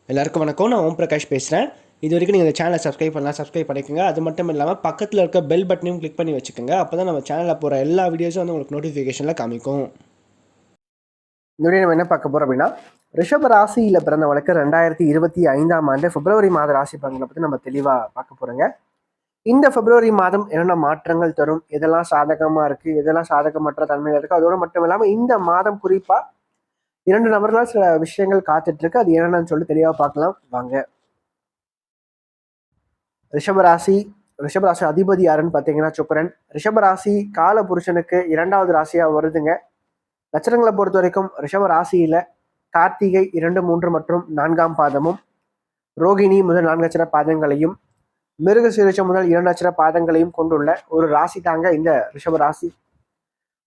எல்லாருக்கும் வணக்கம். நான் ஓம் பிரகாஷ் பேசுகிறேன். இது வரைக்கும் நீங்கள் இந்த சேனலை சப்ஸ்கிரைப் பண்ணலாம், சப்ஸ்கிரைப் பண்ணிக்கோங்க. அது மட்டும் இல்லாமல் பக்கத்தில் இருக்க பெல் பட்டனையும் கிளிக் பண்ணி வச்சுக்கோங்க. அப்போ தான் நம்ம சேனலில் போகிற எல்லா வீடியோஸும் வந்து உங்களுக்கு நோட்டிஃபிகேஷனில் காமிக்கும். இந்த வீடியோ நம்ம என்ன பார்க்க போகிறோம் அப்படின்னா, ரிஷப ராசியில் பிறந்தவங்களுக்கு 2025ஆம் ஆண்டு பிப்ரவரி மாத ராசி பலன்களை பற்றி நம்ம தெளிவாக பார்க்க போகிறோங்க. இந்த பிப்ரவரி மாதம் என்னென்ன மாற்றங்கள் தரும், எதெல்லாம் சாதகமாக இருக்குது, எதெல்லாம் சாதகமற்ற தன்மையில் இருக்குது, அதோடு மட்டும் இல்லாமல் இந்த மாதம் குறிப்பாக 2 நபர்களால் சில விஷயங்கள் காத்துட்ருக்கு. அது என்னென்னு சொல்லி தெளிவாக பார்க்கலாம் வாங்க. ரிஷபராசி அதிபதி யாருன்னு பார்த்தீங்கன்னா சுக்கிரன். ரிஷபராசி கால புருஷனுக்கு 2வது ராசியாக வருதுங்க. நட்சத்திரங்களை பொறுத்த வரைக்கும் ரிஷப ராசியில கார்த்திகை 2, 3 மற்றும் 4ஆம் பாதமும், ரோகிணி முதல் 4 நட்சத்திர பாதங்களையும், மிருக சீரிஷம் முதல் 2 நட்சத்திர பாதங்களையும் கொண்டுள்ள ஒரு ராசி தாங்க இந்த ரிஷபராசி.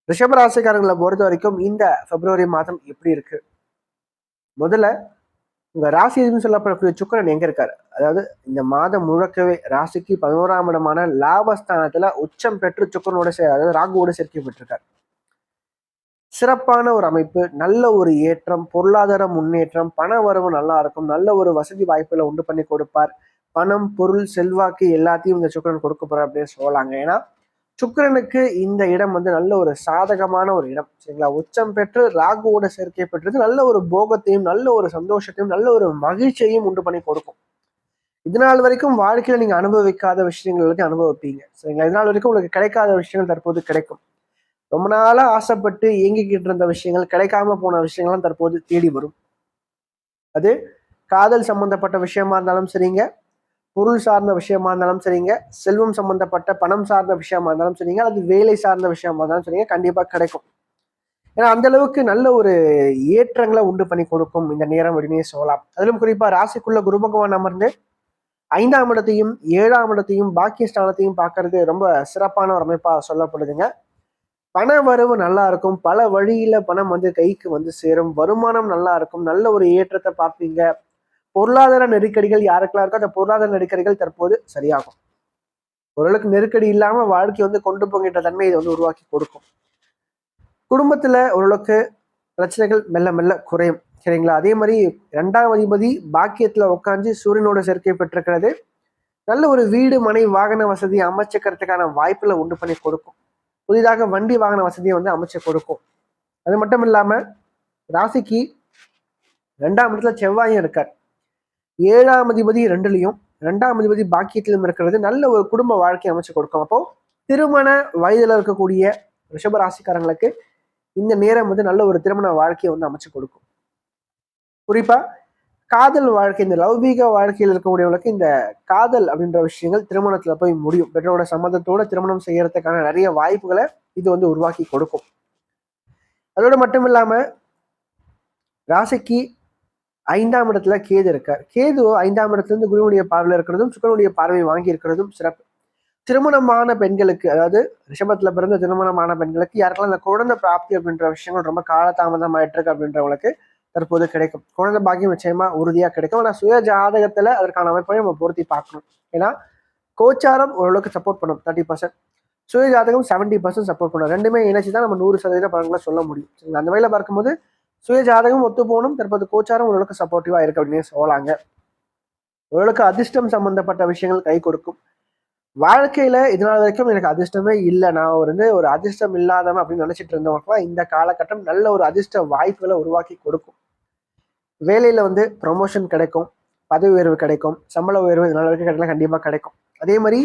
ரிஷபராசிக்காரங்களை பொறுத்த வரைக்கும் இந்த பிப்ரவரி மாதம் எப்படி இருக்கு? முதல்ல உங்க ராசி எதுன்னு சொல்லப்படக்கூடிய சுக்கிரன் எங்க இருக்காரு? அதாவது இந்த மாதம் முழுக்கவே ராசிக்கு 11ஆம் இடமான லாபஸ்தானத்துல உச்சம் பெற்று சுக்கிரனோட அதாவது ராகுவோட சேர்க்கை பெற்றிருக்காரு. சிறப்பான ஒரு அமைப்பு, நல்ல ஒரு ஏற்றம், பொருளாதார முன்னேற்றம், பண வரவு நல்லா இருக்கும், நல்ல ஒரு வசதி வாய்ப்புகளை உண்டு பண்ணி கொடுப்பார். பணம், பொருள், செல்வாக்கு எல்லாத்தையும் இந்த சுக்கிரன் கொடுக்க போறார் அப்படின்னு சொல்லலாங்க. ஏன்னா சுக்கிரனுக்கு இந்த இடம் வந்து நல்ல ஒரு சாதகமான ஒரு இடம், சரிங்களா? உச்சம் பெற்று ராகுவோட சேர்க்கை பெற்றது நல்ல ஒரு போகத்தையும், நல்ல ஒரு சந்தோஷத்தையும், நல்ல ஒரு மகிழ்ச்சியையும் உண்டு பண்ணி கொடுக்கும். இதனால் வரைக்கும் வாழ்க்கையில நீங்க அனுபவிக்காத விஷயங்கள் எல்லாத்தையும் அனுபவிப்பீங்க, சரிங்களா? இதனால் வரைக்கும் உங்களுக்கு கிடைக்காத விஷயங்கள் தற்போது கிடைக்கும். ரொம்ப நாளா ஆசைப்பட்டு இயங்கிக்கிட்டு இருந்த விஷயங்கள், கிடைக்காம போன விஷயங்கள்லாம் தற்போது தேடி வரும். அது காதல் சம்பந்தப்பட்ட விஷயமா இருந்தாலும் சரிங்க, பொருள் சார்ந்த விஷயமா இருந்தாலும் சரிங்க, செல்வம் சம்பந்தப்பட்ட பணம் சார்ந்த விஷயமா இருந்தாலும் சரிங்க, அது வேலை சார்ந்த விஷயமா இருந்தாலும் சரிங்க, கண்டிப்பா கிடைக்கும். ஏன்னா அந்த அளவுக்கு நல்ல ஒரு ஏற்றங்களை உண்டு பண்ணி கொடுக்கும் இந்த நேரம் அப்படின்னே சொல்லலாம். அதிலும் குறிப்பா ராசிக்குள்ள குரு பகவான் அமர்ந்து 5ஆம் இடத்தையும் 7ஆம் இடத்தையும் பாக்கியஸ்தானத்தையும் பார்க்கறது ரொம்ப சிறப்பான ஒரு அமைப்பா சொல்லப்படுதுங்க. பண வரவு நல்லா இருக்கும், பல வழியில பணம் வந்து கைக்கு வந்து சேரும், வருமானம் நல்லா இருக்கும், நல்ல ஒரு ஏற்றத்தை பார்ப்பீங்க. பொருளாதார நெருக்கடிகள் யாருக்கெல்லாம் இருக்கோ அந்த பொருளாதார நெருக்கடிகள் தற்போது சரியாகும். ஓரளவுக்கு நெருக்கடி இல்லாம வாழ்க்கை வந்து கொண்டு போகின்ற தன்மையை வந்து உருவாக்கி கொடுக்கும். குடும்பத்துல ஓரளவுக்கு பிரச்சனைகள் மெல்ல மெல்ல குறையும், சரிங்களா? அதே மாதிரி 2ஆம் அதிபதி பாக்கியத்துல உட்காந்து சூரியனோட சேர்க்கை பெற்றிருக்கிறது நல்ல ஒரு வீடு, மனை, வாகன வசதி அமைச்சுக்கிறதுக்கான வாய்ப்புகளை உண்டு பண்ணி கொடுக்கும். புதிதாக வண்டி வாகன வசதியை வந்து அமைச்சு கொடுக்கும். அது மட்டும் இல்லாம ராசிக்கு 2ஆம் இடத்துல செவ்வாயும் இருக்கார். 7ஆம் அதிபதி 2லையும் 2ஆம் அதிபதி பாக்கியத்திலும் இருக்கிறது நல்ல ஒரு குடும்ப வாழ்க்கையை அமைச்சு கொடுக்கும். அப்போ திருமண வயதுல இருக்கக்கூடிய ரிஷப ராசிக்காரங்களுக்கு இந்த நேரம் வந்து நல்ல ஒரு திருமண வாழ்க்கையை வந்து அமைச்சு கொடுக்கும். குறிப்பா காதல் வாழ்க்கை, இந்த லௌகீக வாழ்க்கையில் இருக்கக்கூடியவங்களுக்கு இந்த காதல் அப்படின்ற விஷயங்கள் திருமணத்துல போய் முடியும். பெற்றோட சம்மதத்தோட திருமணம் செய்யறதுக்கான நிறைய வாய்ப்புகளை இது வந்து உருவாக்கி கொடுக்கும். அதோட மட்டும் இல்லாம ராசிக்கு 5ஆம் இடத்துல கேது இருக்கார். கேது 5ஆம் இடத்துல இருந்து குருவுடைய பார்வையில் இருக்கிறதும் சுக்கிரனுடைய பார்வை வாங்கி இருக்கிறதும் சிறப்பு. திருமணமான பெண்களுக்கு, அதாவது ரிஷபத்துல பிறந்த திருமணமான பெண்களுக்கு யாருக்கெல்லாம் இந்த குழந்தை பிராப்தி அப்படின்ற விஷயங்கள் ரொம்ப காலதாமதம் ஆயிட்டு இருக்கு அப்படின்றவங்களுக்கு தற்போது கிடைக்கும். குழந்தை பாக்கியம் நிச்சயமா உறுதியா கிடைக்கும். ஆனா சுய ஜாதகத்துல அதற்கான அமைப்பையும் நம்ம பொருத்தி பார்க்கணும். ஏன்னா கோச்சாரம் ஓரளவுக்கு சப்போர்ட் பண்ணும் 30%, சுய ஜாதகம் 70% சப்போர்ட் பண்ணும். ரெண்டுமே இணைச்சுதான் நம்ம 100% பலன்களை சொல்ல முடியும். அந்த வகையில பார்க்கும்போது சுய ஜாதகம் ஒத்து போகணும், தற்போது கோச்சாரம் ஓரளவுக்கு சப்போர்ட்டிவா இருக்கு அப்படின்னு சொல்லலாங்க. ஓரளவுக்கு அதிர்ஷ்டம் சம்பந்தப்பட்ட விஷயங்கள் கை கொடுக்கும். வாழ்க்கையில இதனால வரைக்கும் எனக்கு அதிர்ஷ்டமே இல்லை, நான் ஒரு அதிர்ஷ்டம் இல்லாதவன் அப்படின்னு நினைச்சிட்டு இருந்தவங்க இந்த காலகட்டம் நல்ல ஒரு அதிர்ஷ்ட வாய்ப்புகளை உருவாக்கி கொடுக்கும். வேலையில வந்து ப்ரொமோஷன் கிடைக்கும், பதவி உயர்வு கிடைக்கும், சம்பள உயர்வு இதனால வரைக்கும் கிடைக்கலாம், கண்டிப்பா கிடைக்கும். அதே மாதிரி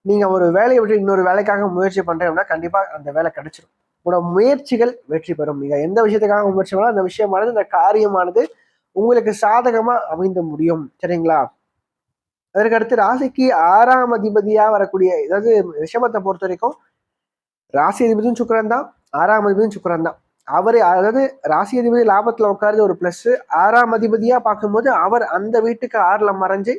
நீங்க ஒரு வேலையை விட்டு இன்னொரு வேலைக்காக முயற்சி பண்றீங்கன்னா கண்டிப்பா அந்த வேலை கிடைச்சிடும். உங்களோட முயற்சிகள் வெற்றி பெறும். நீங்க எந்த விஷயத்துக்காக முயற்சி பண்ணாலும் அந்த விஷயமானது, இந்த காரியமானது உங்களுக்கு சாதகமா அமைந்து முடியும், சரிங்களா? அதற்கடுத்து ராசிக்கு 6ஆம் அதிபதியா வரக்கூடிய, அதாவது ரிஷபத்தை பொறுத்த வரைக்கும் ராசி அதிபதியும் சுக்கிரன் தான், 6ஆம் அதிபதியும் சுக்கிரன் தான். அவரு, அதாவது ராசி அதிபதி லாபத்துல உட்காருது ஒரு பிளஸ், 6ஆம் அதிபதியா பார்க்கும்போது அவர் அந்த வீட்டுக்கு 6ல மறைஞ்சு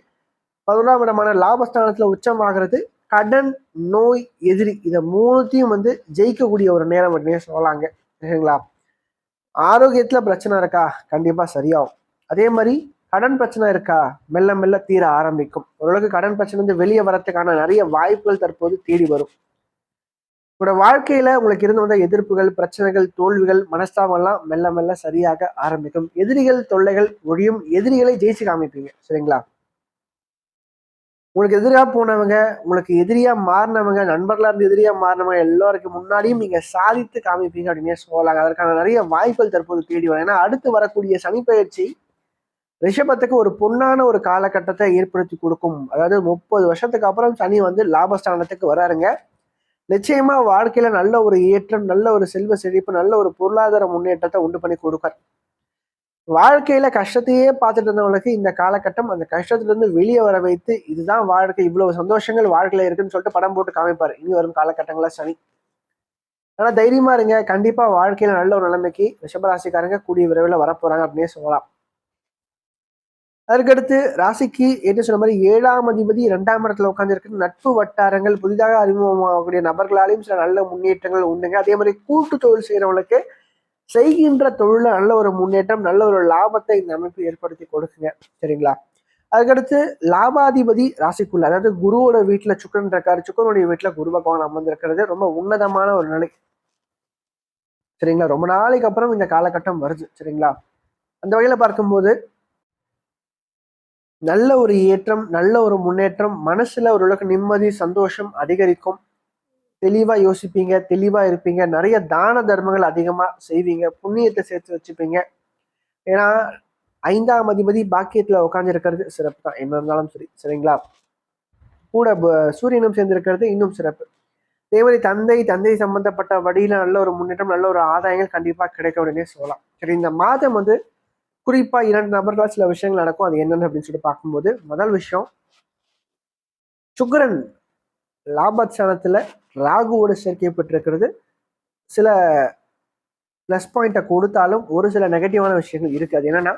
11ஆம் இடமான லாபஸ்தானத்துல உச்சமாகிறது. கடன், நோய், எதிரி இதை மூணுத்தையும் வந்து ஜெயிக்கக்கூடிய ஒரு நேரம் அப்படின்னு சொல்லலாங்க, சரிங்களா? ஆரோக்கியத்துல பிரச்சனை இருக்கா? கண்டிப்பா சரியாகும். அதே மாதிரி கடன் பிரச்சனை இருக்கா? மெல்ல மெல்ல தீர ஆரம்பிக்கும். ஓரளவுக்கு கடன் பிரச்சனை வந்து வெளியே வரத்துக்கான நிறைய வாய்ப்புகள் தற்போது தேடி வரும். உங்களோட வாழ்க்கையில உங்களுக்கு இருந்து வந்த எதிர்ப்புகள், பிரச்சனைகள், தோல்விகள், மனஸ்தாபம்லாம் மெல்ல மெல்ல சரியாக ஆரம்பிக்கும். எதிரிகள் தொல்லைகள் ஒழியும். எதிரிகளை ஜெயிச்சு காமிப்பீங்க. சரிங்களா? உங்களுக்கு எதிரா போனவங்க, உங்களுக்கு எதிரியா மாறினவங்க, நண்பர்களா இருந்து எதிரியா மாறினவங்க எல்லாருக்கு முன்னாடியும் நீங்க சாதித்து காமிப்பீங்க அப்படின்னே சொல்லலாங்க. அதற்கான நிறைய வாய்ப்புகள் தற்போது தேடி வரும். ஏன்னா அடுத்து வரக்கூடிய சனி பெயர்ச்சி ரிஷபத்துக்கு ஒரு பொன்னான ஒரு காலகட்டத்தை ஏற்படுத்தி கொடுக்கும். அதாவது 30 வருஷத்துக்கு அப்புறம் சனி வந்து லாபஸ்தானத்துக்கு வராருங்க. நிச்சயமா வாழ்க்கையில நல்ல ஒரு ஏற்றம், நல்ல ஒரு செல்வ செழிப்பு, நல்ல ஒரு பொருளாதார முன்னேற்றத்தை உண்டு பண்ணி கொடுப்பார். வாழ்க்கையில கஷ்டத்தையே பார்த்துட்டு இருந்தவங்களுக்கு இந்த காலகட்டம் அந்த கஷ்டத்துல இருந்து வெளியே வர வைத்து, இதுதான் வாழ்க்கை, இவ்வளவு சந்தோஷங்கள் வாழ்க்கையில இருக்குன்னு சொல்லிட்டு படம் போட்டு காமிப்பாரு இனி வரும் காலகட்டங்கள சனி. ஆனா தைரியமா இருங்க. கண்டிப்பா வாழ்க்கையில நல்ல ஒரு நிலைமைக்கு ரிஷபராசிக்காரங்க கூடிய விரைவில் வரப்போறாங்க அப்படின்னே சொல்லலாம். அதற்கடுத்து ராசிக்கு ஏற்ற சொன்ன மாதிரி 7ஆம் அதிபதி 2ஆம் இடத்துல உட்கார்ந்துருக்கு. நட்பு வட்டாரங்கள், புதிதாக அறிமுகமாகக்கூடிய நபர்களாலையும் சில நல்ல முன்னேற்றங்கள் உண்டுங்க. அதே மாதிரி கூட்டு தொழில் செய்யறவங்களுக்கு செய்கின்ற தொழில நல்ல ஒரு முன்னேற்றம், நல்ல ஒரு லாபத்தை இந்த அமைப்பு ஏற்படுத்தி கொடுக்குங்க. சரிங்களா? அதுக்கடுத்து லாபாதிபதி ராசிக்குள்ள, அதாவது குருவோட வீட்டுல சுக்கரன் இருக்காரு. சுக்கரனுடைய வீட்டுல குரு பகவான் அமர்ந்திருக்கிறது ரொம்ப உன்னதமான ஒரு நிலை. சரிங்களா? ரொம்ப நாளைக்கு அப்புறம் இந்த காலகட்டம் வருது. சரிங்களா? அந்த வகையில பார்க்கும்போது நல்ல ஒரு ஏற்றம், நல்ல ஒரு முன்னேற்றம், மனசுல ஓரளவுக்கு நிம்மதி, சந்தோஷம் அதிகரிக்கும். தெளிவா யோசிப்பீங்க, தெளிவா இருப்பீங்க. நிறைய தான தர்மங்கள் அதிகமா செய்வீங்க. புண்ணியத்தை சேர்த்து வச்சுப்பீங்க. ஏன்னா 5ஆம் அதிபதி பாக்கியத்துல உட்கார்ந்து இருக்கிறது சிறப்பு தான். என்ன இருந்தாலும் சரி. சரிங்களா? கூட சூரியனும் சேர்ந்து இருக்கிறது இன்னும் சிறப்பு. அதே மாதிரி தந்தை சம்பந்தப்பட்ட வழியில நல்ல ஒரு முன்னேற்றம், நல்ல ஒரு ஆதாயங்கள் கண்டிப்பா கிடைக்கும் அப்படின்னே சொல்லலாம். சரி, இந்த மாதம் வந்து குறிப்பா 2 நபர்களால் சில விஷயங்கள் நடக்கும். அது என்னென்னு அப்படின்னு சொல்லிட்டு பார்க்கும்போது, முதல் விஷயம், சுக்கிரன் லாபஸ்தானத்துல ராகுவோட சேர்க்கை பெற்றிருக்கிறது சில பிளஸ் பாயிண்ட்டை கொடுத்தாலும் ஒரு சில நெகட்டிவான விஷயங்கள் இருக்கு. அது என்னன்னா,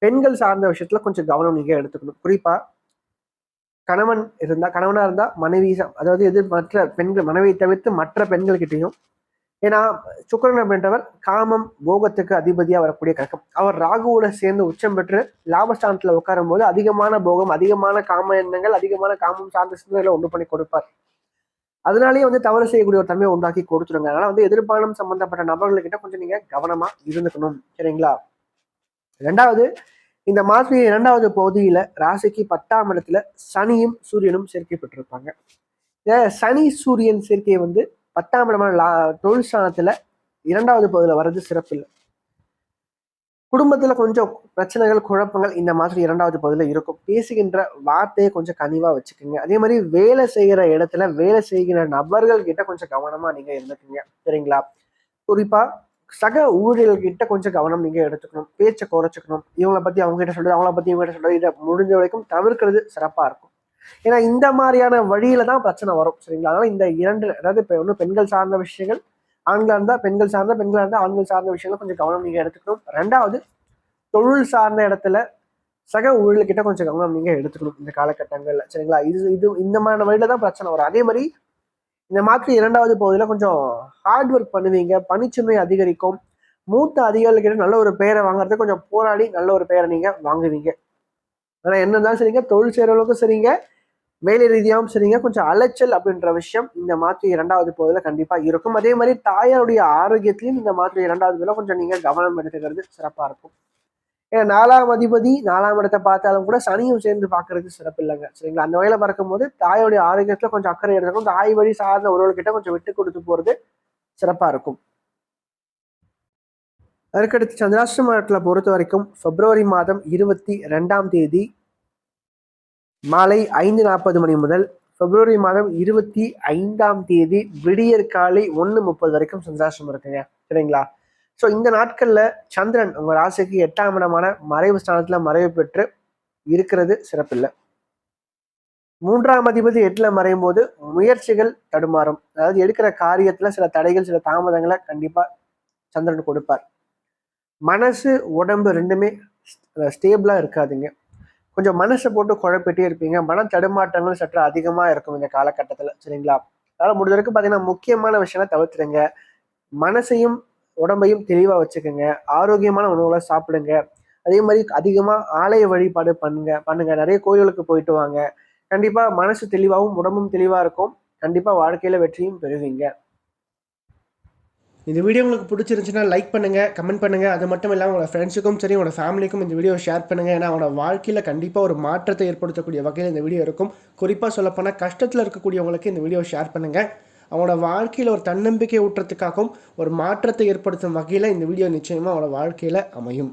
பெண்கள் சார்ந்த விஷயத்துல கொஞ்சம் கவனம் நீங்க எடுத்துக்கணும். குறிப்பா கணவனா இருந்தா மனைவி, அதாவது மற்ற பெண்கள், மனைவியை தவிர்த்து மற்ற பெண்கள்கிட்டையும். ஏன்னா சுக்கிரன் அப்படின்றவர் காமம், போகத்துக்கு அதிபதியா வரக்கூடிய கிரகம். அவர் ராகுவோட சேர்ந்து உச்சம் பெற்று லாபஸ்தானத்துல உட்காரும் போது அதிகமான போகம், அதிகமான காம எண்ணங்கள், அதிகமான காமம் சார்ந்த சிந்தனைகளை உண்டு பண்ணி கொடுப்பார். அதனாலேயே வந்து தவறு செய்யக்கூடிய ஒரு தன்மையை உண்டாக்கி கொடுத்துருங்க. அதனால வந்து எதிர்பாலம் சம்பந்தப்பட்ட நபர்கள்கிட்ட கொஞ்சம் நீங்க கவனமா இருந்துக்கணும். சரிங்களா? ரெண்டாவது, இந்த மாதத்தின் 2வது பகுதியில ராசிக்கு 10ஆம் இடத்துல சனியும் சூரியனும் சேர்க்கை பெற்றிருப்பாங்க. சனி சூரியன் சேர்க்கையை வந்து 10ஆம் இடமான தொழில் ஸ்தானத்துல 2வது பகுதியில் வர்றது சிறப்பு இல்லை. குடும்பத்துல கொஞ்சம் பிரச்சனைகள், குழப்பங்கள் இந்த மாதிரி 2வது பகுதியில் இருக்கும். பேசுகின்ற வார்த்தையை கொஞ்சம் கனிவா வச்சுக்கோங்க. அதே மாதிரி வேலை செய்கிற இடத்துல வேலை செய்கிற நபர்கள் கிட்ட கொஞ்சம் கவனமா நீங்க இருந்துக்குங்க. சரிங்களா? குறிப்பா சக ஊழியர்கிட்ட கொஞ்சம் கவனம் நீங்க எடுத்துக்கணும். பேச்சை குறைச்சிக்கணும். இவங்களை பத்தி அவங்க கிட்ட சொல்றது, அவங்கள பத்தி இவங்க கிட்ட சொல்றது, இதை முடிஞ்ச வரைக்கும் தவிர்க்கிறது சிறப்பா இருக்கும். ஏன்னா இந்த மாதிரியான வழியில தான் பிரச்சனை வரும். சரிங்களா? அதனால இந்த 2, அதாவது இப்போ ஒன்றும் பெண்கள் சார்ந்த விஷயங்கள், ஆண்களா இருந்தா பெண்கள் சார்ந்த, பெண்களா இருந்தா ஆண்கள் சார்ந்த விஷயங்கள் கொஞ்சம் கவனம் நீங்க எடுத்துக்கணும். 2வது, தொழில் சார்ந்த இடத்துல சக ஊழியர்கிட்ட கொஞ்சம் கவனம் நீங்க எடுத்துக்கணும் இந்த காலகட்டங்கள்ல. சரிங்களா? இது இந்த மாதிரியான வழியில தான் பிரச்சனை வரும். அதே மாதிரி இந்த மாதிரி 2வது பகுதியில கொஞ்சம் ஹார்ட் ஒர்க் பண்ணுவீங்க. பணிச்சுமை அதிகரிக்கும். மூத்த அதிகாரிகிட்ட நல்ல ஒரு பெயரை வாங்குறதுக்கு கொஞ்சம் போராடி நல்ல ஒரு பெயரை நீங்க வாங்குவீங்க. ஆனா என்ன இருந்தாலும் சரிங்க, தொழில் செய்யறவங்களுக்கும் சரிங்க, வேலை ரீதியாகவும் சரிங்க, கொஞ்சம் அலைச்சல் அப்படின்ற விஷயம் இந்த மாதிரி 2வது பகுதியில கண்டிப்பா இருக்கும். அதே மாதிரி தாயாருடைய ஆரோக்கியத்திலையும் இந்த மாதிரி 2வது பகுதியில கொஞ்சம் நீங்க கவனம் எடுத்துக்கிறது சிறப்பா இருக்கும். ஏன்னா 4ஆம் அதிபதி 4ஆம் இடத்தை பார்த்தாலும் கூட சனியும் சேர்ந்து பார்க்கறது சிறப்பு இல்லைங்க. சரிங்களா? அந்த வகையில பார்க்கும்போது தாயோடைய ஆரோக்கியத்துல கொஞ்சம் அக்கறை எடுத்துக்கணும். தாய் வழி சார்ந்த ஒருவர்கிட்ட கொஞ்சம் விட்டு கொடுத்து போறது சிறப்பா இருக்கும். அதுக்கடுத்து சந்திராஷ்டமத்துல பொறுத்த வரைக்கும் பிப்ரவரி மாதம் 22ஆம் தேதி மாலை 5:40 மணி முதல் பிப்ரவரி மாதம் 25ஆம் தேதி விடியற் காலை 1:30 வரைக்கும் சந்திராஷ்டமம் இருக்குங்க. சரிங்களா? ஸோ இந்த நாட்கள்ல சந்திரன் உங்க ராசிக்கு 8ஆம் இடமான மறைவு ஸ்தானத்துல மறைவு பெற்று இருக்கிறது சிறப்பில்லை. 3ஆம் அதிபதி 8ல மறையும் போது முயற்சிகள் தடுமாறும். அதாவது எடுக்கிற காரியத்துல சில தடைகள், சில தாமதங்களை கண்டிப்பா சந்திரன் கொடுப்பார். மனசு, உடம்பு 2மே ஸ்டேபிளா இருக்காதுங்க. கொஞ்சம் மனசை போட்டு குழப்பிட்டே இருப்பீங்க. மன தடுமாற்றங்கள் சற்று அதிகமா இருக்கும் இந்த காலகட்டத்துல. சரிங்களா? அதனால முடிஞ்ச வரைக்கும் பாத்தீங்கன்னா முக்கியமான விஷயங்களை தவிர்த்துடுங்க. மனசையும் உடம்பையும் தெளிவா வச்சுக்கோங்க. ஆரோக்கியமான உணவுகளை சாப்பிடுங்க. அதே மாதிரி அதிகமா ஆலய வழிபாடு பண்ணுங்க. நிறைய கோயிலுக்கு போயிட்டு வாங்க. கண்டிப்பா மனசு தெளிவாகவும் உடம்பும் தெளிவா இருக்கும். கண்டிப்பா வாழ்க்கையில வெற்றியும் பெறுவீங்க. இந்த வீடியோ உங்களுக்கு பிடிச்சிருந்துச்சுன்னா லைக் பண்ணுங்கள், கமெண்ட் பண்ணுங்கள். அது மட்டும் இல்லாமல் உங்களோட ஃப்ரெண்ட்ஸுக்கும் சரி உங்களோட ஃபேமிலிக்கும் இந்த வீடியோ ஷேர் பண்ணுங்கள். ஏன்னா அவனோட வாழ்க்கையில் கண்டிப்பாக ஒரு மாற்றத்தை ஏற்படுத்தக்கூடிய வகையில் இந்த வீடியோ இருக்கும். குறிப்பாக சொல்லப்போனால் கஷ்டத்தில் இருக்கக்கூடியவங்களுக்கு இந்த வீடியோ ஷேர் பண்ணுங்கள். அவனோட வாழ்க்கையில் ஒரு தன்னம்பிக்கை ஊட்டுறதுக்காகவும் ஒரு மாற்றத்தை ஏற்படுத்தும் வகையில் இந்த வீடியோ நிச்சயமாக அவனோட வாழ்க்கையில் அமையும்.